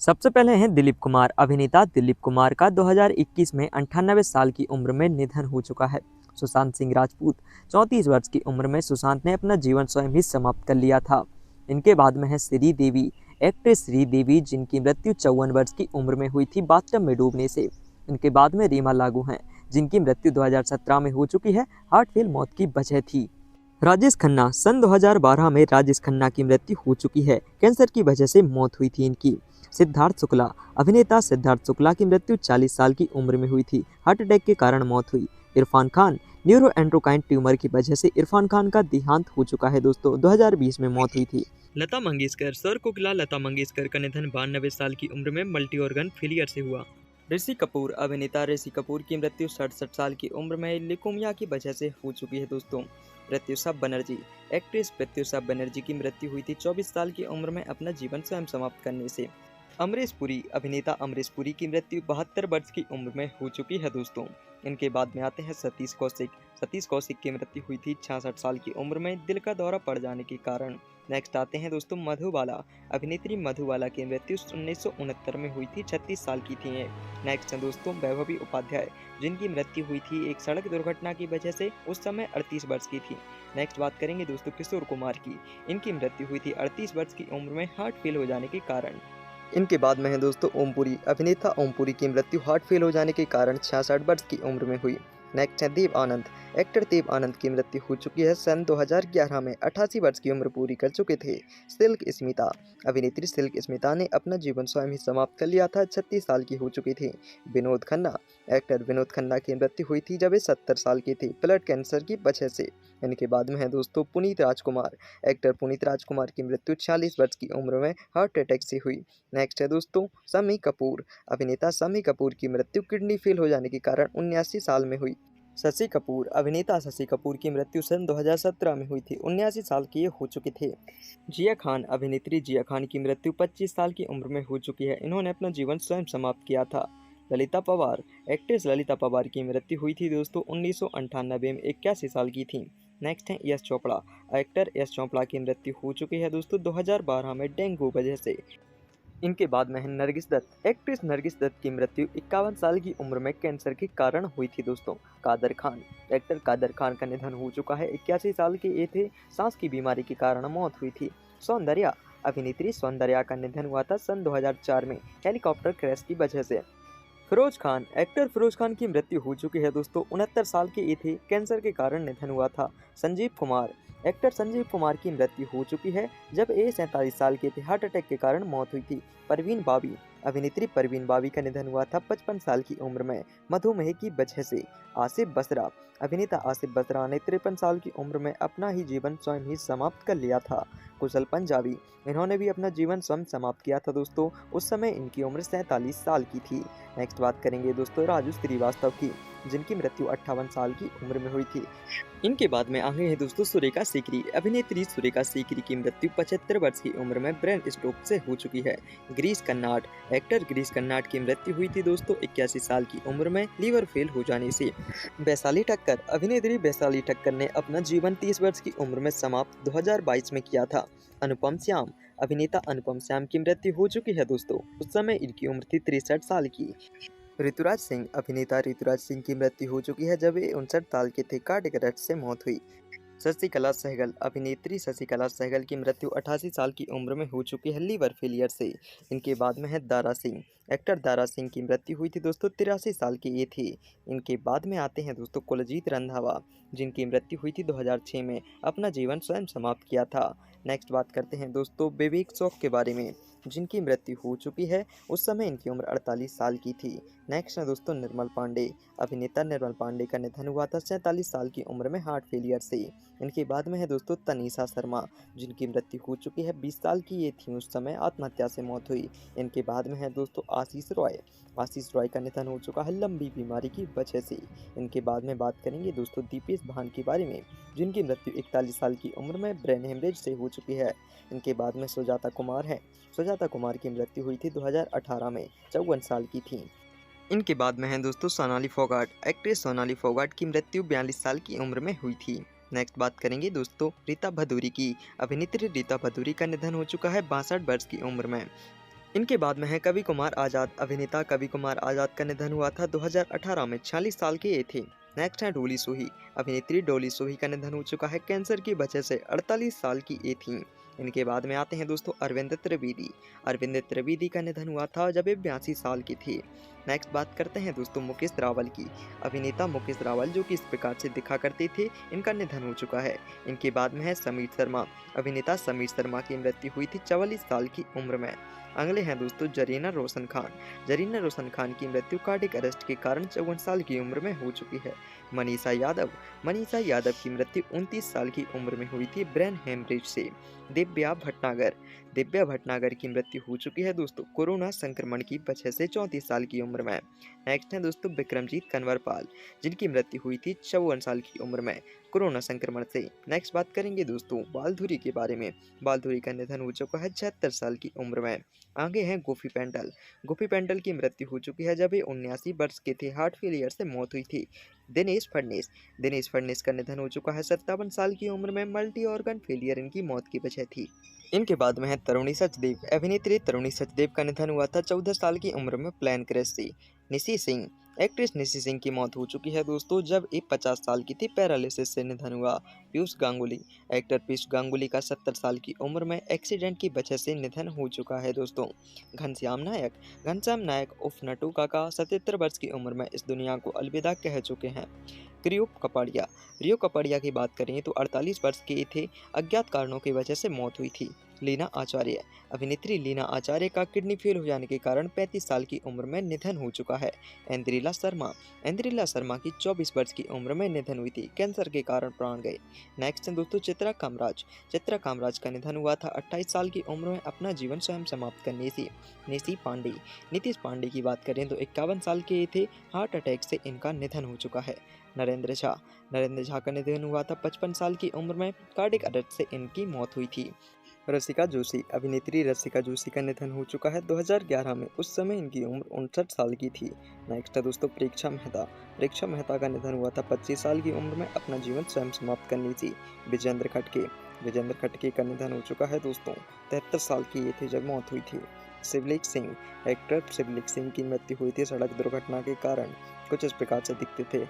सबसे पहले हैं दिलीप कुमार। अभिनेता दिलीप कुमार का 2021 में 98 साल की उम्र में निधन हो चुका है। सुशांत सिंह राजपूत। 34 वर्ष की उम्र में सुशांत ने अपना जीवन स्वयं ही समाप्त कर लिया था। इनके बाद में है श्रीदेवी। एक्ट्रेस श्रीदेवी, जिनकी मृत्यु 54 वर्ष की उम्र में हुई थी बाथटब में डूबने से। इनके बाद में रीमा लागू हैं, जिनकी मृत्यु 2017 में हो चुकी है। हार्ट फेल मौत की वजह थी। राजेश खन्ना। सन 2012 में राजेश खन्ना की मृत्यु हो चुकी है। कैंसर की वजह से मौत हुई थी इनकी। सिद्धार्थ शुक्ला। अभिनेता सिद्धार्थ शुक्ला की मृत्यु 40 साल की उम्र में हुई थी। हार्ट अटैक के कारण मौत हुई। Irfan Khan. Neuro endocrine tumour की वजह से इरफान खान का देहांत हो चुका है दोस्तों। 2020 में मौत हुई थी। लता मंगेशकर। स्वर कोकिला लता मंगेशकर का निधन 92 साल की उम्र में मल्टी ऑर्गन फेलियर से हुआ। ऋषि कपूर। अभिनेता ऋषि कपूर की मृत्यु 67 साल की उम्र में ल्यूकेमिया की वजह से हो चुकी है दोस्तों। प्रत्युषा बनर्जी। एक्ट्रेस प्रत्युषा बनर्जी की मृत्यु हुई थी 24 साल की उम्र में अपना जीवन स्वयं समाप्त करने से। अमरीश पुरी। अभिनेता अमरीश पुरी की मृत्यु 72 वर्ष की उम्र में हो चुकी है दोस्तों। इनके बाद में आते हैं सतीश कौशिक। सतीश कौशिक की मृत्यु हुई थी 66 साल की उम्र में दिल का दौरा पड़ जाने के कारण। नेक्स्ट आते हैं दोस्तों मधुबाला। अभिनेत्री मधुबाला की मृत्यु 1969 में हुई थी, 36 साल की थी ये। नेक्स्ट है दोस्तों वैभवी उपाध्याय, जिनकी मृत्यु हुई थी एक सड़क दुर्घटना की वजह से, उस समय 38 वर्ष की थी। नेक्स्ट बात करेंगे दोस्तों किशोर कुमार की। इनकी मृत्यु हुई थी 38 वर्ष की उम्र में हार्ट फेल हो जाने के कारण। इनके बाद में है दोस्तों ओमपुरी। अभिनेता ओमपुरी की मृत्यु हार्ट फेल हो जाने के कारण 66 वर्ष की उम्र में हुई। नेक्स्ट है देव आनंद। एक्टर देव आनंद की मृत्यु हो चुकी है सन 2011 में। 88 वर्ष की उम्र पूरी कर चुके थे। सिल्क स्मिता। अभिनेत्री सिल्क स्मिता ने अपना जीवन स्वयं ही समाप्त कर लिया था, 36 साल की हो चुकी थी। विनोद खन्ना। एक्टर विनोद खन्ना की मृत्यु हुई थी जब वे 70 साल के थे, ब्लड कैंसर की वजह से। इनके बाद में है दोस्तों पुनीत राजकुमार। एक्टर पुनीत राजकुमार की मृत्यु 40 वर्ष की उम्र में हार्ट अटैक से हुई। नेक्स्ट है दोस्तों शम्मी कपूर। अभिनेता शम्मी कपूर की मृत्यु किडनी फेल हो जाने के कारण 79 साल में हुई। शशि कपूर। अभिनेता शशि कपूर की मृत्यु सन 2017 में हुई थी, 79 साल के ये हो चुके थे। जिया खान। अभिनेत्री जिया खान की मृत्यु 25 साल की उम्र में हो चुकी है। इन्होंने अपना जीवन स्वयं समाप्त किया था। ललिता पवार। एक्ट्रेस ललिता पवार की मृत्यु हुई थी दोस्तों 1998 में, 81 साल की थी। नेक्स्ट है यश चोपड़ा। एक्टर यश चोपड़ा की मृत्यु हो चुकी है दोस्तों 2012 में डेंगू वजह से। इनके बाद में है नरगिस दत्त। एक्ट्रेस नरगिस दत्त की मृत्यु 51 साल की उम्र में कैंसर के कारण हुई थी दोस्तों। कादर खान। एक्टर कादर खान का निधन हो चुका है, 81 साल के ये थे। सांस की बीमारी के कारण मौत हुई थी। सौंदर्या। अभिनेत्री सौंदर्या का निधन हुआ था सन 2004 में हेलीकॉप्टर क्रैश की वजह से। फिरोज खान। एक्टर फिरोज खान की मृत्यु हो चुकी है दोस्तों, 69 साल के ये थे। कैंसर के कारण निधन हुआ था। संजीव कुमार। एक्टर संजीव कुमार की मृत्यु हो चुकी है जब ये 47 साल के थे, हार्ट अटैक के कारण मौत हुई थी। परवीन बाबी। अभिनेत्री परवीन बाबी का निधन हुआ था 55 साल की उम्र में मधुमेह की वजह से। आसिफ बसरा। अभिनेता आसिफ बसरा ने 53 साल की उम्र में अपना ही जीवन स्वयं ही समाप्त कर लिया था। कुशल पंजाबी। इन्होंने भी अपना जीवन स्वयं समाप्त किया था दोस्तों, उस समय इनकी उम्र 47 साल की थी। नेक्स्ट बात करेंगे दोस्तों राजू श्रीवास्तव की, जिनकी मृत्यु 58 साल की उम्र में हुई थी। इनके बाद में आगे है दोस्तों सुरेखा सीकरी। अभिनेत्री सुरेखा सीकरी की मृत्यु 75 वर्ष की उम्र में ब्रेन स्ट्रोक से हो चुकी है। गिरीश कर्नाड। एक्टर गिरीश कर्नाड की मृत्यु हुई थी दोस्तों 81 साल की उम्र में लीवर फेल हो जाने से। वैशाली ठक्कर। अभिनेत्री वैशाली ठक्कर ने अपना जीवन 30 वर्ष की उम्र में समाप्त 2022 में किया था। अनुपम श्याम। अभिनेता अनुपम श्याम की मृत्यु हो चुकी है दोस्तों, उस समय इनकी उम्र थी 63 साल की। ऋतुराज सिंह। अभिनेता ऋतुराज सिंह की मृत्यु हो चुकी है जब वे 59 साल के थे, कार्डियक अरेस्ट से मौत हुई। शशिकला सहगल। अभिनेत्री शशिकला सहगल की मृत्यु 88 साल की उम्र में हो चुकी है लीवर फेलियर से। इनके बाद में है दारा सिंह। एक्टर दारा सिंह की मृत्यु हुई थी दोस्तों 83 साल के ये थे। इनके बाद में आते हैं दोस्तों कुलजीत रंधावा, जिनकी मृत्यु हुई थी 2006 में, अपना जीवन स्वयं समाप्त किया था। नेक्स्ट बात करते हैं दोस्तों विवेक शौक के बारे में, जिनकी मृत्यु हो चुकी है, उस समय इनकी उम्र 48 साल की थी। नेक्स्ट है दोस्तों निर्मल पांडे। अभिनेता निर्मल पांडे का निधन हुआ था 47 साल की उम्र में हार्ट फेलियर से। इनके बाद में है दोस्तों तनीषा शर्मा, जिनकी मृत्यु हो चुकी है, 20 साल की ये थी, उस समय आत्महत्या से मौत हुई। इनके बाद में है दोस्तों आशीष रॉय। आशीष रॉय का निधन हो चुका है लंबी बीमारी की वजह से। इनके बाद में बात करेंगे दोस्तों दीपेश भान के बारे में, जिनकी मृत्यु 41 साल की उम्र में ब्रेन हेमरेज से हो चुकी है। इनके बाद में सुजाता कुमार है। सुजाता कुमार की मृत्यु हुई थी 2018 में, 54 साल की थी। इनके बाद में है दोस्तों सोनाली फोगाट। एक्ट्रेस सोनाली फोगाट की मृत्यु 42 साल की उम्र में हुई थी। नेक्स्ट बात करेंगे दोस्तों रीता भदूरी की। अभिनेत्री रीता भदूरी का निधन हो चुका है 62 वर्ष की उम्र में। इनके बाद में है कवि कुमार आज़ाद। अभिनेता कवि कुमार आज़ाद का निधन हुआ था 2018 में, 46 साल के ये थे। नेक्स्ट है डोली सोही। अभिनेत्री डोली सोही का निधन हो चुका है कैंसर की वजह से, 48 साल की ये थी। इनके बाद में आते हैं दोस्तों अरविंद त्रिवेदी। अरविंद त्रिवेदी का निधन हुआ था जब ये 82 साल की थी। नेक्स्ट बात करते हैं दोस्तों मुकेश रावल की। अभिनेता मुकेश रावल जो कि इस प्रकार से दिखा करते थे, इनका निधन हो चुका है। इनके बाद में है समीर शर्मा। अभिनेता समीर शर्मा की मृत्यु हुई थी 44 साल की उम्र में। अगले हैं दोस्तों जरीना रोशन खान। जरीना रोशन खान की मृत्यु कार्डियक अरेस्ट के कारण 54 साल की उम्र में हो चुकी है। मनीषा यादव। मनीषा यादव की मृत्यु 29 साल की उम्र में हुई थी ब्रेन हेमरेज से। दिव्या भटनागर। दिव्या भटनागर की मृत्यु हो चुकी है दोस्तों कोरोना संक्रमण की वजह से, 34 साल की उम्र में। नेक्स्ट है दोस्तों विक्रमजीत कनवरपाल, जिनकी मृत्यु हुई थी 54 साल की उम्र में कोरोना संक्रमण से। नेक्स्ट बात करेंगे दोस्तों बालधुरी के बारे में। बालधुरी का निधन हो चुका है 76 साल की उम्र में। आगे हैं गोपी पेंडल। गोपी पेंडल की मृत्यु हो चुकी है जब ये 79 वर्ष के थे, हार्ट फेलियर से मौत हुई थी। दिनेश फडणीस। दिनेश फडणीस का निधन हो चुका है 57 साल की उम्र में, मल्टी ऑर्गन फेलियर इनकी मौत की वजह थी। इनके बाद में है तरुणी सचदेव। अभिनेत्री तरुणी सचदेव का निधन हुआ था 14 साल की उम्र में प्लेन क्रैश से। निशी सिंह। एक्ट्रेस निशी सिंह की मौत हो चुकी है दोस्तों जब ये 50 साल की थी, पैरालिसिस से निधन हुआ। पीयूष गांगुली। एक्टर पीयूष गांगुली का 70 साल की उम्र में एक्सीडेंट की वजह से निधन हो चुका है दोस्तों। घनश्याम नायक। घनश्याम नायक उर्फ नटू काका 77 वर्ष की उम्र में इस दुनिया को अलविदा कह चुके हैं। रियो कपाड़िया। रियो कपाड़िया की बात करें तो 48 वर्ष के थे, अज्ञात कारणों की वजह से मौत हुई थी। लीना आचार्य। अभिनेत्री लीना आचार्य का किडनी फेल हो जाने के कारण 35 साल की उम्र में निधन हो चुका है। इंद्रिला शर्मा। इंद्रिला शर्मा की 24 वर्ष की उम्र में निधन हुई थी, कैंसर के कारण प्राण गए। नेक्स्ट है दोस्तों चित्रा कामराज। चित्रा कामराज का निधन हुआ था 28 साल की उम्र में, अपना जीवन स्वयं समाप्त करने से। नीति पांडे। नीतीश पांडे की बात करें तो 51 साल के थे, हार्ट अटैक से इनका निधन हो चुका है। नरेंद्र झा। नरेंद्र झा का निधन हुआ था 55 साल की उम्र में, कार्डियक अरेस्ट से इनकी मौत हुई थी। रसिका जोशी। अभिनेत्री रसिका जोशी का निधन हो चुका है 2011 में, उस समय इनकी उम्र 59 साल की थी। नेक्स्ट है दोस्तों परीक्षा मेहता। परीक्षा मेहता का निधन हुआ था 25 साल की उम्र में, अपना जीवन स्वयं समाप्त करनी थी। विजेंद्र खटके। विजेंद्र खटके का निधन हो चुका है दोस्तों, 73 साल की ये थे जब मौत हुई थी। शिवलेख सिंह। एक्टर शिवलेख सिंह की मृत्यु हुई थी सड़क दुर्घटना के कारण, कुछ इस प्रकार से दिखते थे।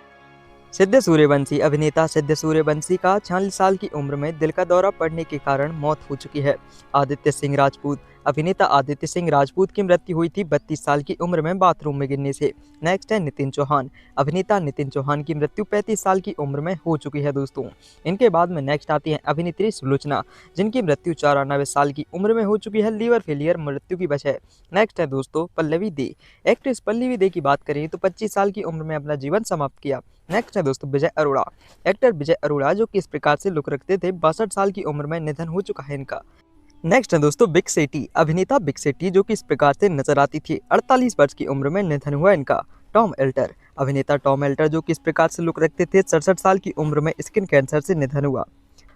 सिद्ध सूर्यवंशी। अभिनेता सिद्ध सूर्यवंशी का 46 साल की उम्र में दिल का दौरा पड़ने के कारण मौत हो चुकी है। आदित्य सिंह राजपूत। अभिनेता आदित्य सिंह राजपूत की मृत्यु हुई थी 32 साल की उम्र में बाथरूम में गिरने से। नेक्स्ट है नितिन चौहान। अभिनेता नितिन चौहान की मृत्यु 35 साल की उम्र में हो चुकी है दोस्तों। इनके बाद में नेक्स्ट आती है अभिनेत्री सुलोचना, जिनकी मृत्यु 94 साल की उम्र में हो चुकी है, लीवर फेलियर मृत्यु की वजह। नेक्स्ट है दोस्तों पल्लवी दे। एक्ट्रेस पल्लवी दे की बात करें तो 25 साल की उम्र में अपना जीवन समाप्त किया। नेक्स्ट है दोस्तों विजय अरोड़ा। एक्टर विजय अरोड़ा जो कि इस प्रकार से लुक रखते थे, 62 साल की उम्र में निधन हो चुका है इनका। नेक्स्ट है दोस्तों बिग सेठी। अभिनेता बिग सेठी जो कि इस प्रकार से नजर आती थी, 48 वर्ष की उम्र में निधन हुआ इनका। Tom alter. अभिनेता टॉम एल्टर जो कि इस प्रकार से लुक रखते थे, 67 साल की उम्र में स्किन कैंसर से निधन हुआ।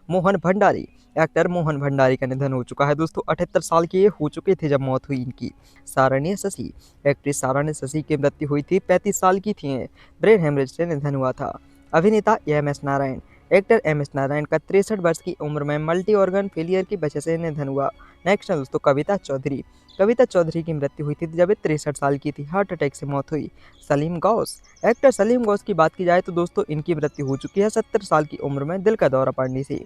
मोहन भंडारी। एक्टर मोहन भंडारी का निधन हो चुका है दोस्तों, 78 साल के ये हो चुके थे जब मौत हुई इनकी। सारण्य शशि। एक्ट्रेस सारण्य शशि की मृत्यु हुई थी, 35 साल की थी, ब्रेन हेमरेज से निधन हुआ था। अभिनेता M S Narayan. Actor M S Narayan का 63 वर्ष की उम्र में मल्टी ऑर्गन फेलियर की वजह से निधन हुआ। नेक्स्ट है दोस्तों कविता चौधरी। कविता चौधरी की मृत्यु हुई थी जब 63 साल की थी, हार्ट अटैक से मौत हुई। सलीम गौस। एक्टर सलीम गौस की बात की जाए तो दोस्तों इनकी मृत्यु हो चुकी है 70 साल की उम्र में दिल का दौरा पड़ने से।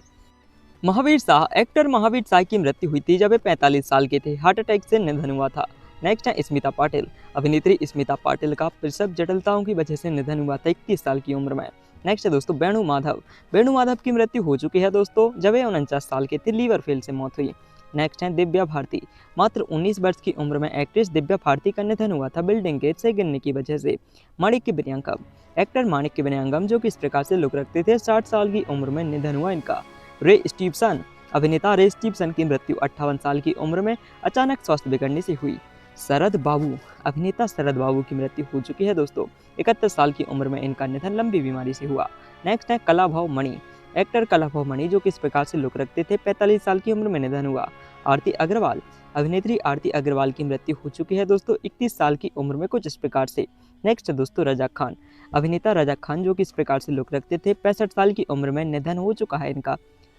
महावीर शाह। एक्टर महावीर शाह की मृत्यु हुई थी जब वे 45 साल के थे, हार्ट अटैक से निधन हुआ था। नेक्स्ट है स्मिता पाटिल। अभिनेत्री स्मिता पाटिल का प्रसव जटिलताओं की वजह से निधन हुआ था 31 साल की उम्र में। नेक्स्ट है दोस्तों वेणु माधव। वेणु माधव की मृत्यु हो चुकी है दोस्तों जब वे 49 साल के थे, लीवर फेल से मौत हुई। नेक्स्ट है दिव्या भारती। मात्र 19 वर्ष की उम्र में एक्ट्रेस दिव्या भारती का निधन हुआ था बिल्डिंग के से गिरने की वजह से। माणिक्य विनयंगम। एक्टर माणिक्य विनयंगम जो कि इस प्रकार से लुक रखते थे, 60 साल की उम्र में निधन हुआ इनका। रे स्टीवसन। अभिनेता रे स्टीवसन की मृत्यु 58 साल की उम्र में अचानक स्वास्थ्य बिगड़ने से हुई। शरद बाबू। अभिनेता शरद बाबू की मृत्यु हो चुकी है दोस्तों, 31 साल की उम्र में इनका निधन लंबी बीमारी से हुआ। नेक्स्ट है कलाभव मणि। एक्टर कलाभव मणि जो कि इस प्रकार से लुक रखते थे, 45 साल की उम्र में निधन हुआ। आरती अग्रवाल। अभिनेत्री आरती अग्रवाल की मृत्यु हो चुकी है दोस्तों 31 साल की उम्र में, कुछ इस प्रकार से। नेक्स्ट है दोस्तों रजा खान। अभिनेता रजा खान जो कि इस प्रकार से लुक रखते थे, 65 साल की उम्र में निधन हो चुका है इनका।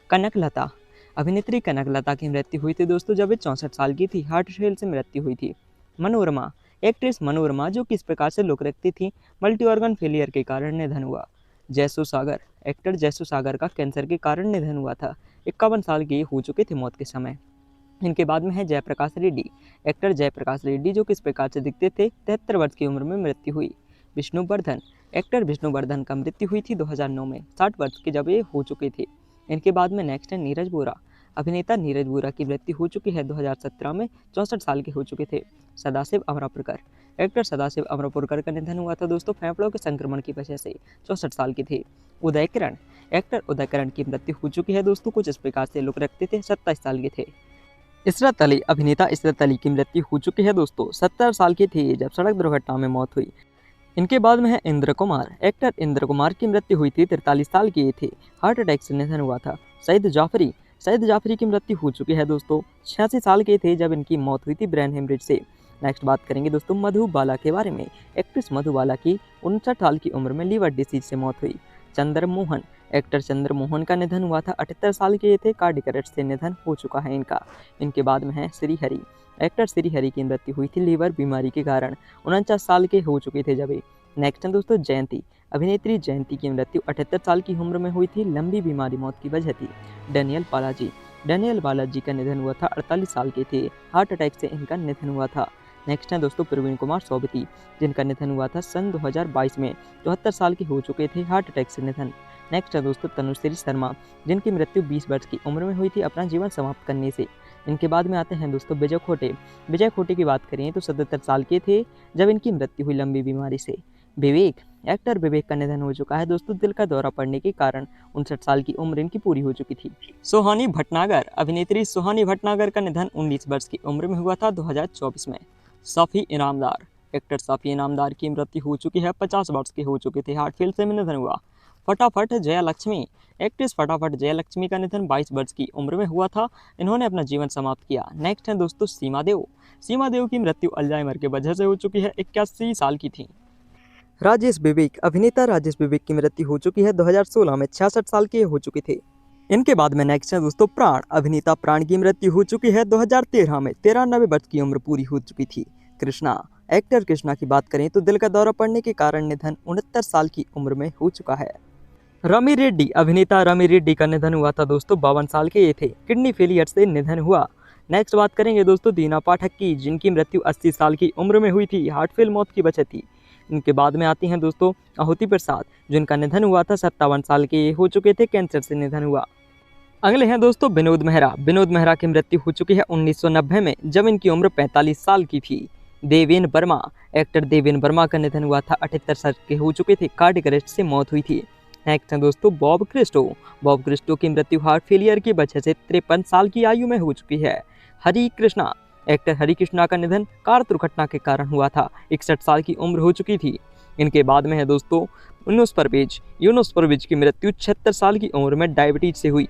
कनकलता। अभिनेत्री कनकलता की मृत्यु हुई थी दोस्तों जब वे 64 साल की थी, हार्ट फेल से मृत्यु हुई थी। मनोरमा, एक्ट्रेस मनोरमा जो किस प्रकार से लोक रखती थी, मल्टी ऑर्गन फेलियर के कारण निधन हुआ। जयसू सागर, एक्टर जयसू सागर का कैंसर के कारण निधन हुआ था। 51 साल के हो चुके थे मौत के समय। इनके बाद में है जयप्रकाश रेड्डी, एक्टर जयप्रकाश रेड्डी जो किस प्रकार से दिखते थे, 73 वर्ष की उम्र में मृत्यु हुई। विष्णुवर्धन, एक्टर विष्णुवर्धन का मृत्यु हुई थी 2009 में, 60 वर्ष के जब ये हो चुके थे। इनके बाद में नेक्स्ट है नीरज वोरा, अभिनेता नीरज वोरा की मृत्यु हो चुकी है 2017 में, 64 साल के हो चुके थे। सदाशिव अमरापुरकर, एक्टर सदाशिव अमरापुरकर का निधन हुआ था दोस्तों फेफड़ों के संक्रमण की वजह से, 64 साल के थे। उदय किरण, एक्टर उदय किरण की मृत्यु हो चुकी है दोस्तों, कुछ इस प्रकार से लोग रखते थे, 27 साल के थे। इशरत अली, अभिनेता इशरत अली की मृत्यु हो चुकी है दोस्तों, 70 साल की थी जब सड़क दुर्घटना में मौत हुई। इनके बाद में है इंद्र कुमार, एक्टर इंद्र कुमार की मृत्यु हुई थी, 43 साल के थे, हार्ट अटैक से निधन हुआ था। सईद जाफरी, सईद जाफरी की मृत्यु हो चुकी है दोस्तों, 86 साल के थे जब इनकी मौत हुई थी ब्रेन हेमरेज से। नेक्स्ट बात करेंगे दोस्तों मधुबाला के बारे में। एक्ट्रेस मधुबाला की 59 साल की उम्र में लीवर डिसीज से मौत हुई। चंद्रमोहन, एक्टर चंद्रमोहन का निधन हुआ था, 78 साल के थे, कार्डियक अरेस्ट से निधन हो चुका है इनका। इनके बाद में है श्रीहरि, एक्टर श्रीहरि की मृत्यु हुई थी लीवर बीमारी के कारण, 49 साल के हो चुके थे जब। नेक्स्ट है दोस्तों जयंती, अभिनेत्री जयंती की मृत्यु 78 साल की उम्र में हुई थी, लंबी बीमारी मौत की वजह थी। डैनियल बालाजी, डैनियल बालाजी का निधन हुआ था, 48 साल के थे, हार्ट अटैक से इनका निधन हुआ था। नेक्स्ट है दोस्तों प्रवीण कुमार सोबती, जिनका निधन हुआ था सन 2022 में, 74 साल के हो चुके थे, हार्ट अटैक से निधन। नेक्स्ट है दोस्तों तनुश्री शर्मा, जिनकी मृत्यु 20 वर्ष की उम्र में हुई थी अपना जीवन समाप्त करने से। इनके बाद में आते हैं दोस्तों विजय खोटे, विजय खोटे की बात करें तो 77 साल के थे जब इनकी मृत्यु हुई लंबी बीमारी से। विवेक, एक्टर विवेक का निधन हो चुका है दोस्तों, दिल का दौरा पड़ने के कारण, 59 साल की उम्र इनकी पूरी हो चुकी थी। सोहानी भटनागर, अभिनेत्री सोहानी भटनागर का निधन 19 वर्ष की उम्र में हुआ था 2024 में। सफ़ी इनामदार, एक्टर सफ़ी इनामदार की मृत्यु हो चुकी है, 50 वर्ष के हो चुके थे, हार्ट फेल से निधन हुआ। फटाफट जयलक्ष्मी, एक्ट्रेस फटाफट जयलक्ष्मी का निधन 22 वर्ष की उम्र में हुआ था, इन्होंने अपना जीवन समाप्त किया। नेक्स्ट है दोस्तों सीमा देव, सीमा देव की मृत्यु अल्जाइमर के वजह से हो चुकी है, 81 साल की थी। राजेश विवेक, अभिनेता राजेश विवेक की मृत्यु हो चुकी है 2016 में, 66 साल के हो चुके थे। इनके बाद में नेक्स्ट है दोस्तों प्राण, अभिनेता प्राण की मृत्यु हो चुकी है 2013 में, 93 वर्ष की उम्र पूरी हो चुकी थी। कृष्णा, एक्टर कृष्णा की बात करें तो दिल का दौरा पड़ने के कारण निधन 69 साल की उम्र में हो चुका है। रमी रेड्डी, अभिनेता रमी रेड्डी का निधन हुआ था दोस्तों, 52 साल के ये थे, किडनी फेलियर से निधन हुआ। नेक्स्ट बात करेंगे दोस्तों दीना पाठक की, जिनकी मृत्यु 80 साल की उम्र में हुई थी, हार्ट फेल मौत की वजह थी। इनके बाद में आती हैं दोस्तों आहुति प्रसाद, जिनका निधन हुआ था 57 साल के हो चुके थे, कैंसर से निधन हुआ। अगले हैं दोस्तों विनोद मेहरा, विनोद मेहरा की मृत्यु हो चुकी है 1990 में, जब इनकी उम्र 45 साल की थी। देवेन वर्मा, एक्टर देवेन वर्मा का निधन हुआ था, 78 साल के हो चुके थे, कार्डियक अरेस्ट से मौत हुई थी। नेक्स्ट है दोस्तों बॉब क्रिस्टो, बॉब क्रिस्टो की मृत्यु हार्ट फेलियर की वजह से 53 साल की आयु में हो चुकी है। हरी कृष्णा, एक्टर हरी कृष्णा का निधन कार दुर्घटना के कारण हुआ था, 61 साल की उम्र हो चुकी थी। इनके बाद में है दोस्तों यूनुस परवेज की मृत्यु 76 साल की उम्र में डायबिटीज से हुई।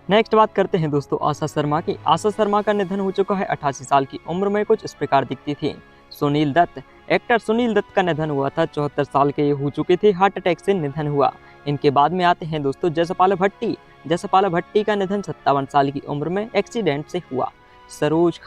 नेक्स्ट बात करते हैं दोस्तों आशा शर्मा की, आशा शर्मा का निधन हो चुका है 88 साल की उम्र में, कुछ इस प्रकार दिखती थी। सुनील दत्त, एक्टर सुनील दत्त का निधन हुआ था, 74 साल के हो चुके थे, हार्ट अटैक से निधन हुआ। इनके बाद में आते हैं दोस्तों जसपाल भट्टी, जसपाल भट्टी का निधन 57 साल की उम्र में एक्सीडेंट से हुआ। सरोज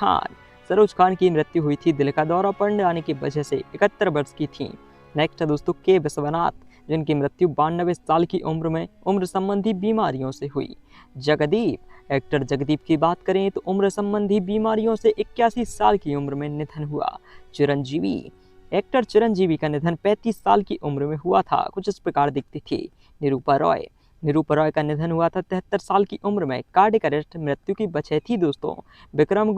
खान की मृत्यु हुई थी, दिल का दौरा पड़ने आने की वजह से, 71 वर्ष की थी। नेक्स्ट है दोस्तों के विश्वनाथ, जिनकी मृत्यु 92 साल की उम्र में उम्र संबंधी बीमारियों से हुई। जगदीप, एक्टर जगदीप की बात करें तो उम्र संबंधी बीमारियों से 81 साल की उम्र में निधन हुआ। चिरंजीवी, एक्टर चिरंजीवी का निधन 35 साल की उम्र में हुआ था, कुछ इस प्रकार दिखती थी। निरूपा रॉय का निधन हुआ था 73 साल की उम्र में, कार्डियक अरेस्ट मृत्यु की वजह थी दोस्तों। विक्रम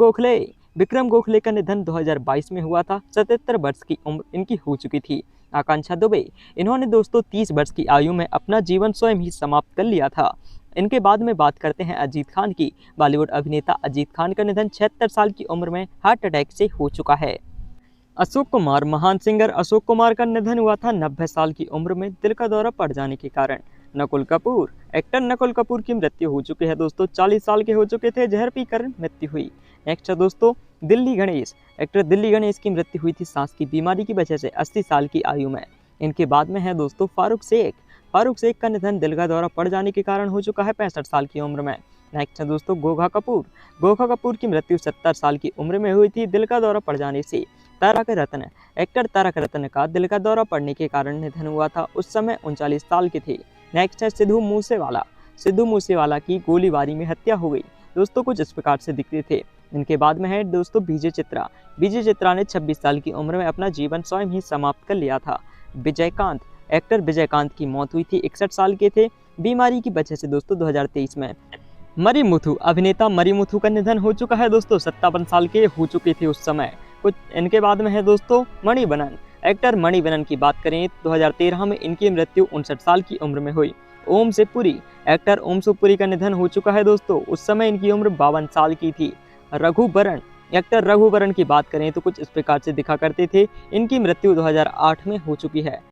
गोखले का निधन 2022 में हुआ था, 77 वर्ष की उम्र इनकी हो चुकी थी। आकांक्षा दुबे, इन्होंने दोस्तों 30 वर्ष की आयु में अपना जीवन स्वयं ही समाप्त कर लिया था। इनके बाद में बात करते हैं अजीत खान की, बॉलीवुड अभिनेता अजीत खान का निधन 76 साल की उम्र में हार्ट अटैक से हो चुका है। अशोक कुमार, महान सिंगर अशोक कुमार का निधन हुआ था 90 साल की उम्र में, दिल का दौरा पड़ जाने के कारण। नकुल कपूर, एक्टर नकुल कपूर की मृत्यु हो चुकी है दोस्तों, 40 साल के हो चुके थे, जहर पीकर मृत्यु हुई। नेक्स्ट है दोस्तों दिल्ली गणेश, एक्टर दिल्ली गणेश की मृत्यु हुई थी सांस की बीमारी की वजह से 80 साल की आयु में। इनके बाद में है दोस्तों फारूक शेख का निधन दिल का दौरा पड़ जाने के कारण हो चुका है 65 साल की उम्र में। नेक्स्ट है दोस्तों गोगा कपूर। गोगा कपूर की मृत्यु 70 साल की उम्र में हुई थी दिल का दौरा पड़ जाने से। तारक रत्न। एक्टर तारक रत्न का दिल का दौरा पड़ने के कारण निधन हुआ था। उस समय 39 साल के थे। नेक्स्ट है सिद्धू मूसेवाला। सिद्धू मूसेवाला की गोलीबारी में हत्या हो गई। दोस्तों कुछ इस प्रकार से दिखते थे। इनके बाद में है दोस्तों विजय चित्रा। विजय चित्रा ने 26 साल की उम्र में अपना जीवन स्वयं ही समाप्त कर लिया था। विजयकांत। एक्टर विजयकांत की मौत हुई थी, 61 साल के थे, बीमारी की वजह से दोस्तों 2023 में। मरिमुथु। अभिनेता मरिमुथु का निधन हो चुका है दोस्तों, 57 साल के हो चुके थे उस समय। कुछ इनके बाद में है दोस्तों मणिवन्नन। एक्टर मणिवन्नन की बात करें 2013 में इनकी मृत्यु 59 साल की उम्र में हुई। ओम शिवपुरी। एक्टर ओम शिवपुरी का निधन हो चुका है दोस्तों, उस समय इनकी उम्र 52 साल की थी। रघुवरन। एक्टर रघुवरन की बात करें तो कुछ इस प्रकार से दिखा करते थे। इनकी मृत्यु 2008 में हो चुकी है।